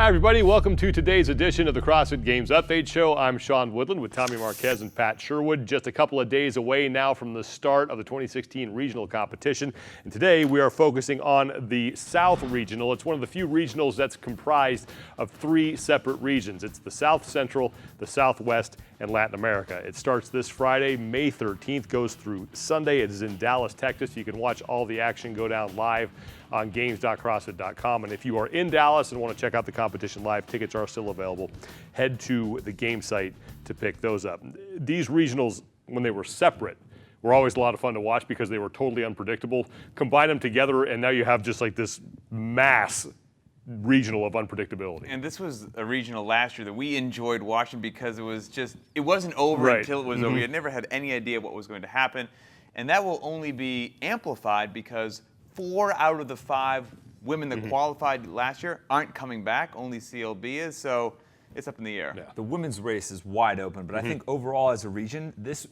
Hi, everybody. Welcome to today's edition of the CrossFit Games Update Show. I'm Sean Woodland with Tommy Marquez and Pat Sherwood. Just a couple of days away now from the start of the 2016 regional competition. And today we are focusing on the South Regional. It's one of the few regionals that's comprised of three separate regions. It's the South Central, the Southwest, and Latin America. It starts this Friday, May 13th, goes through Sunday. It is in Dallas, Texas. You can watch all the action go down live on games.crossfit.com. And if you are in Dallas and want to check out the competition live, tickets are still available. Head to the game site to pick those up. These regionals, when they were separate, were always a lot of fun to watch because they were totally unpredictable. Combine them together and now you have just like this mass regional of unpredictability. And this was a regional last year that we enjoyed watching because it wasn't over until it was over. We had never had any idea what was going to happen. And that will only be amplified because 4 out of the 5 women that qualified last year aren't coming back. Only CLB is, so it's up in the air. Yeah. The women's race is wide open, but I think overall as a region, this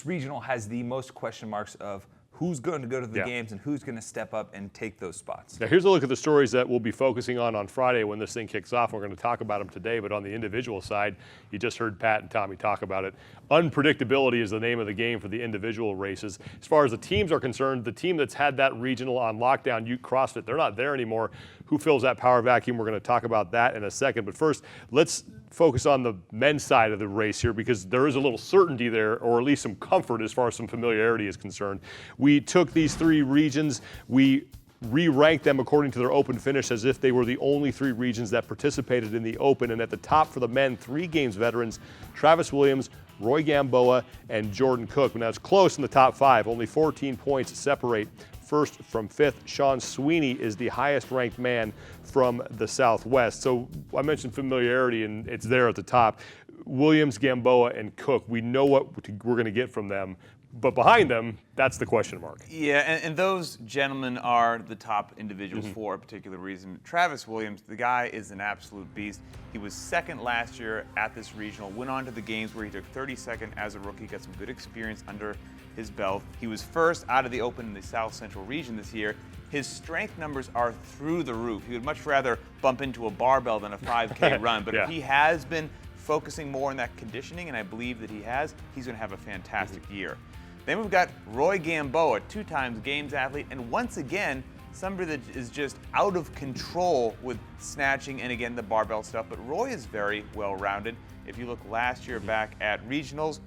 regional has the most question marks of who's going to go to the games and who's going to step up and take those spots. Now here's a look at the stories that we'll be focusing on Friday when this thing kicks off. We're going to talk about them today, but on the individual side, you just heard Pat and Tommy talk about it. Unpredictability is the name of the game for the individual races. As far as the teams are concerned, the team that's had that regional on lockdown, CrossFit, they're not there anymore. Who fills that power vacuum? We're going to talk about that in a second. But first, let's focus on the men's side of the race here because there is a little certainty there, or at least some comfort as far as some familiarity is concerned. We took these three regions, we re-ranked them according to their open finish as if they were the only 3 regions that participated in the open. And at the top for the men, 3 games veterans, Travis Williams, Roy Gamboa, and Jordan Cook. Now it's close in the top 5, only 14 points separate first from 5th. Sean Sweeney is the highest ranked man from the Southwest. So I mentioned familiarity and it's there at the top. Williams, Gamboa, and Cook, we know what we're going to get from them. But behind them, that's the question mark. Yeah, and those gentlemen are the top individuals for a particular reason. Travis Williams, the guy is an absolute beast. He was 2nd last year at this regional, went on to the games where he took 32nd as a rookie, got some good experience under his belt. He was 1st out of the open in the South Central region this year. His strength numbers are through the roof. He would much rather bump into a barbell than a 5K run, but he has been focusing more on that conditioning, and I believe that he has. He's going to have a fantastic year. Then we've got Roy Gamboa, 2 times games athlete, and once again, somebody that is just out of control with snatching and again the barbell stuff, but Roy is very well-rounded. If you look last year back at regionals,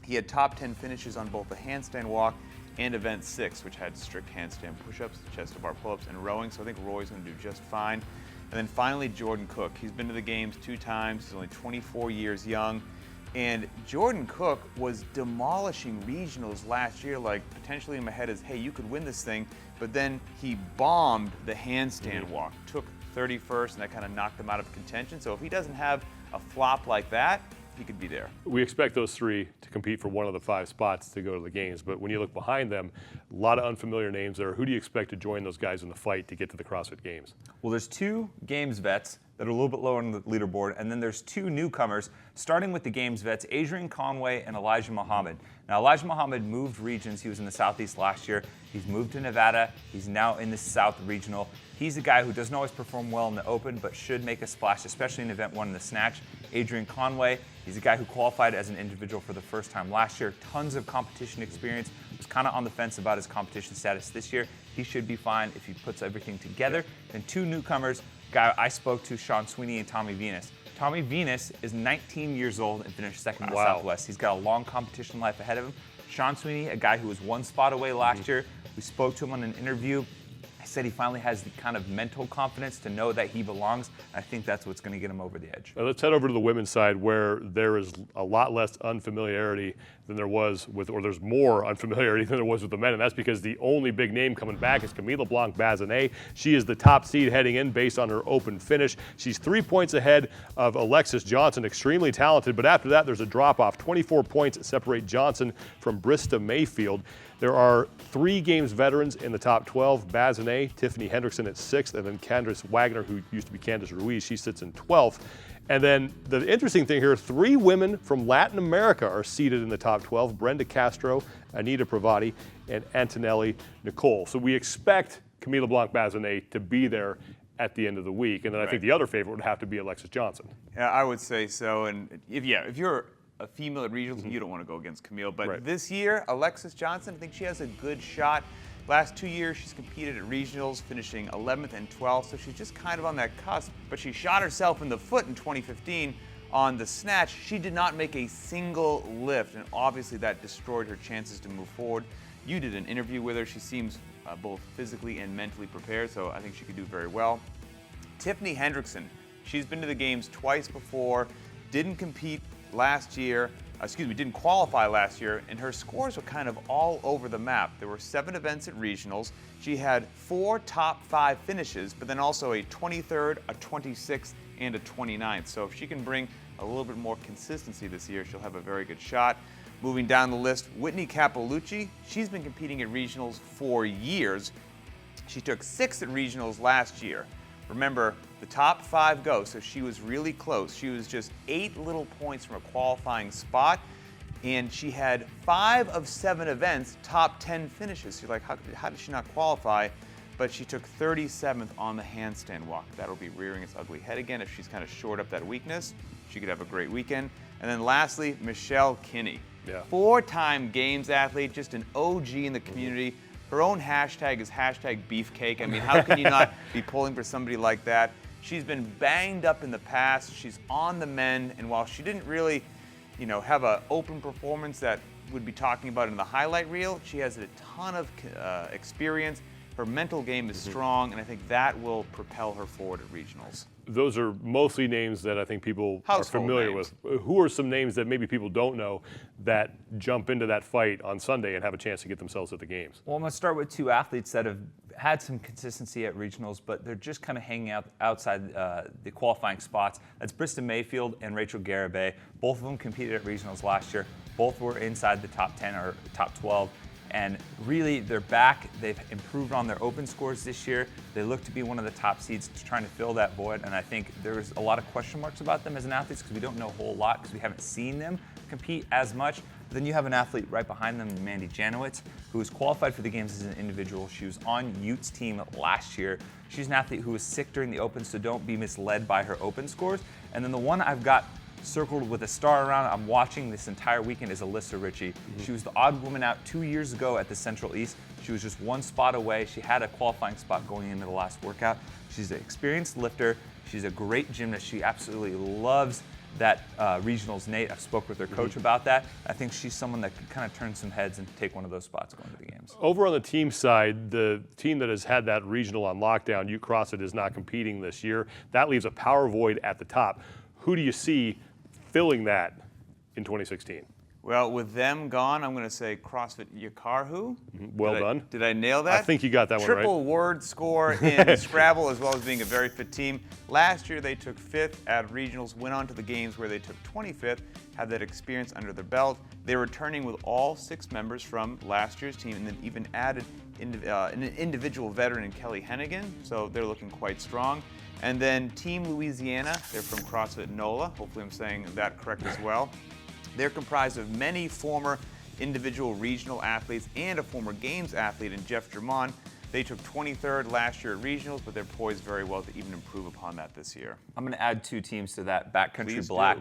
he had top 10 finishes on both the handstand walk and event 6, which had strict handstand push-ups, chest-to-bar pull-ups, and rowing, so I think Roy's going to do just fine. And then finally, Jordan Cook. He's been to the games 2 times. He's only 24 years young. And Jordan Cook was demolishing regionals last year, like potentially in my head is, hey, you could win this thing, but then he bombed the handstand walk, took 31st, and that kind of knocked him out of contention. So if he doesn't have a flop like that, he could be there. We expect those 3 to compete for one of the 5 spots to go to the games, but when you look behind them, a lot of unfamiliar names there. Who do you expect to join those guys in the fight to get to the CrossFit Games? Well, there's 2 games vets that are a little bit lower on the leaderboard, and then there's 2 newcomers, starting with the games vets, Adrian Conway and Elijah Muhammad. Now, Elijah Muhammad moved regions. He was in the Southeast last year. He's moved to Nevada. He's now in the South Regional. He's a guy who doesn't always perform well in the open, but should make a splash, especially in Event 1 in the snatch. Adrian Conway, he's a guy who qualified as an individual for the first time last year. Tons of competition experience. Was kind of on the fence about his competition status this year. He should be fine if he puts everything together. And 2 newcomers, guy I spoke to, Sean Sweeney and Tommy Venus. Tommy Venus is 19 years old and finished 2nd in the Southwest. He's got a long competition life ahead of him. Sean Sweeney, a guy who was 1 spot away last year. We spoke to him on an interview. I said he finally has the kind of mental confidence to know that he belongs. I think that's what's going to get him over the edge. Now let's head over to the women's side where there is a lot less unfamiliarity than there was with, or there's more unfamiliarity than there was with the men, and that's because the only big name coming back is Camille LeBlanc-Bazinet. She is the top seed heading in based on her open finish. She's 3 points ahead of Alexis Johnson, extremely talented, but after that there's a drop-off. 24 points separate Johnson from Brista Mayfield. There are 3 games veterans in the top 12, Bazinet, Tiffany Hendrickson at 6th, and then Candace Wagner, who used to be Candace Ruiz, she sits in 12th. And then the interesting thing here, 3 women from Latin America are seated in the top 12, Brenda Castro, Anita Pravati, and Antonelli Nicole. So we expect Camille LeBlanc-Bazinet to be there at the end of the week. And then I think the other favorite would have to be Alexis Johnson. Yeah, I would say so. And if you're a female at regionals, you don't want to go against Camille. But this year, Alexis Johnson, I think she has a good shot. Last 2 years, she's competed at regionals, finishing 11th and 12th, so she's just kind of on that cusp. But she shot herself in the foot in 2015 on the snatch. She did not make a single lift, and obviously that destroyed her chances to move forward. You did an interview with her. She seems both physically and mentally prepared, so I think she could do very well. Tiffany Hendrickson, she's been to the games twice before, didn't compete last year, didn't qualify last year, and her scores were kind of all over the map. There were 7 events at regionals. She had 4 top 5 finishes, but then also a 23rd, a 26th, and a 29th. So if she can bring a little bit more consistency this year, she'll have a very good shot. Moving down the list, Whitney Capalucci. She's been competing at regionals for years. She took 6th at regionals last year. Remember, the top 5 go, so she was really close. She was just 8 little points from a qualifying spot, and she had 5 of 7 events, top 10 finishes. So you're like, how did she not qualify? But she took 37th on the handstand walk. That'll be rearing its ugly head again. If she's kind of shored up that weakness, she could have a great weekend. And then lastly, Michelle Kinney. 4-time games athlete, just an OG in the community. Her own hashtag is #beefcake. I mean, how can you not be pulling for somebody like that? She's been banged up in the past. She's on the mend, and while she didn't really, have an open performance that would be talking about in the highlight reel, she has a ton of experience. Her mental game is strong, and I think that will propel her forward at regionals. Those are mostly names that I think people are familiar with. Who are some names that maybe people don't know that jump into that fight on Sunday and have a chance to get themselves at the games? Well, I'm going to start with 2 athletes that have had some consistency at regionals, but they're just kind of hanging out outside the qualifying spots. That's Brista Mayfield and Rachel Garibay. Both of them competed at regionals last year. Both were inside the top 10 or top 12. And really, they're back. They've improved on their open scores this year. They look to be one of the top seeds trying to fill that void. And I think there's a lot of question marks about them as an athlete because we don't know a whole lot because we haven't seen them compete as much. But then you have an athlete right behind them, Mandy Janowitz, who was qualified for the games as an individual. She was on Utes team last year. She's an athlete who was sick during the Open, so don't be misled by her open scores. And then the one I've got circled with a star around I'm watching this entire weekend is Alyssa Ritchie. She was the odd woman out 2 years ago at the Central East. She was just 1 spot away. She had a qualifying spot going into the last workout. She's an experienced lifter. She's a great gymnast. She absolutely loves that regionals. Nate, I've spoke with her coach about that. I think she's someone that could kind of turn some heads and take one of those spots going to the games. Over on the team side, the team that has had that regional on lockdown, CrossFit, is not competing this year. That leaves a power void at the top. Who do you see filling that in 2016? Well, with them gone, I'm going to say CrossFit Yakarhu. Well done. Did I nail that? I think you got that one right. Triple word score in Scrabble, as well as being a very fit team. Last year, they took 5th at regionals, went on to the games where they took 25th, had that experience under their belt. They're returning with all 6 members from last year's team, and then even added an individual veteran in Kelly Hennigan, so they're looking quite strong. And then Team Louisiana, they're from CrossFit NOLA. Hopefully I'm saying that correct as well. They're comprised of many former individual regional athletes and a former games athlete in Jeff Germont. They took 23rd last year at regionals, but they're poised very well to even improve upon that this year. I'm going to add 2 teams to that Backcountry Black.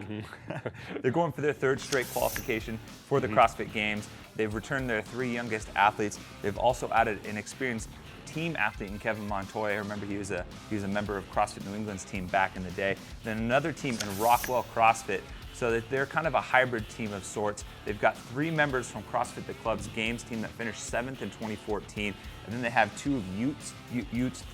They're going for their 3rd straight qualification for the CrossFit Games. They've returned their 3 youngest athletes. They've also added an experienced team athlete in Kevin Montoya. I remember he was a member of CrossFit New England's team back in the day. Then another team in Rockwell CrossFit. So that they're kind of a hybrid team of sorts. They've got 3 members from CrossFit the Club's games team that finished 7th in 2014. And then they have 2 of Utes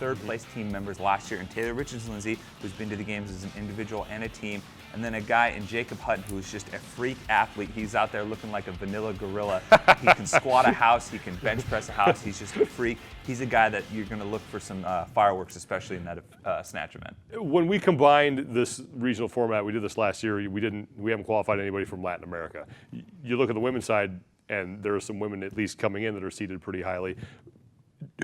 3rd place team members last year, and Taylor Richards-Lindsay, who's been to the games as an individual and a team. And then a guy in Jacob Hutton who's just a freak athlete. He's out there looking like a vanilla gorilla. He can squat a house, he can bench press a house. He's just a freak. He's a guy that you're going to look for some fireworks, especially in that snatch event. When we combined this regional format, we did this last year. We haven't qualified anybody from Latin America. You look at the women's side, and there are some women at least coming in that are seated pretty highly.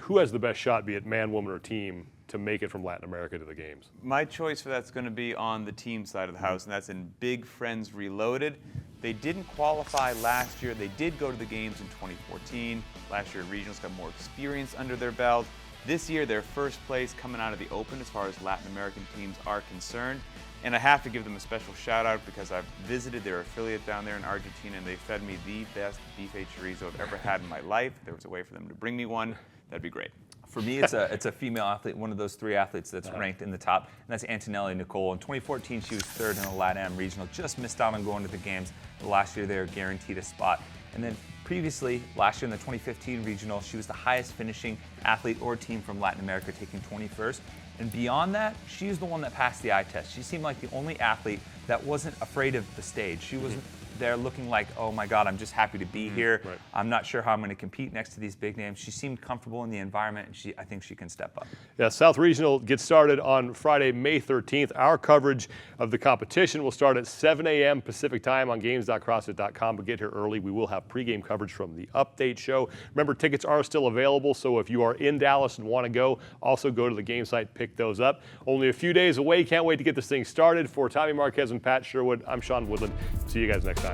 Who has the best shot, be it man, woman, or team, to make it from Latin America to the games? My choice for that's going to be on the team side of the house, and that's in Big Friends Reloaded. They didn't qualify last year. They did go to the games in 2014. Last year at regionals, got more experience under their belt. This year, they're first place coming out of the Open as far as Latin American teams are concerned. And I have to give them a special shout out because I've visited their affiliate down there in Argentina, and they fed me the best bife chorizo I've ever had in my life. If there was a way for them to bring me one, that'd be great. For me, it's a female athlete, one of those 3 athletes that's ranked in the top, and that's Antonelli Nicole. In 2014, she was 3rd in the LATAM regional, just missed out on going to the games. But last year, they were guaranteed a spot. And then previously, last year in the 2015 regional, she was the highest finishing athlete or team from Latin America, taking 21st. And beyond that, she's the one that passed the eye test. She seemed like the only athlete that wasn't afraid of the stage. She wasn't there looking like, oh my God, I'm just happy to be here. Right. I'm not sure how I'm going to compete next to these big names. She seemed comfortable in the environment, and I think she can step up. Yeah, South Regional gets started on Friday, May 13th. Our coverage of the competition will start at 7 a.m. Pacific time on games.crossfit.com, but get here early. We will have pregame coverage from the update show. Remember, tickets are still available, so if you are in Dallas and want to go, also go to the game site, pick those up. Only a few days away. Can't wait to get this thing started. For Tommy Marquez and Pat Sherwood, I'm Sean Woodland. See you guys next time.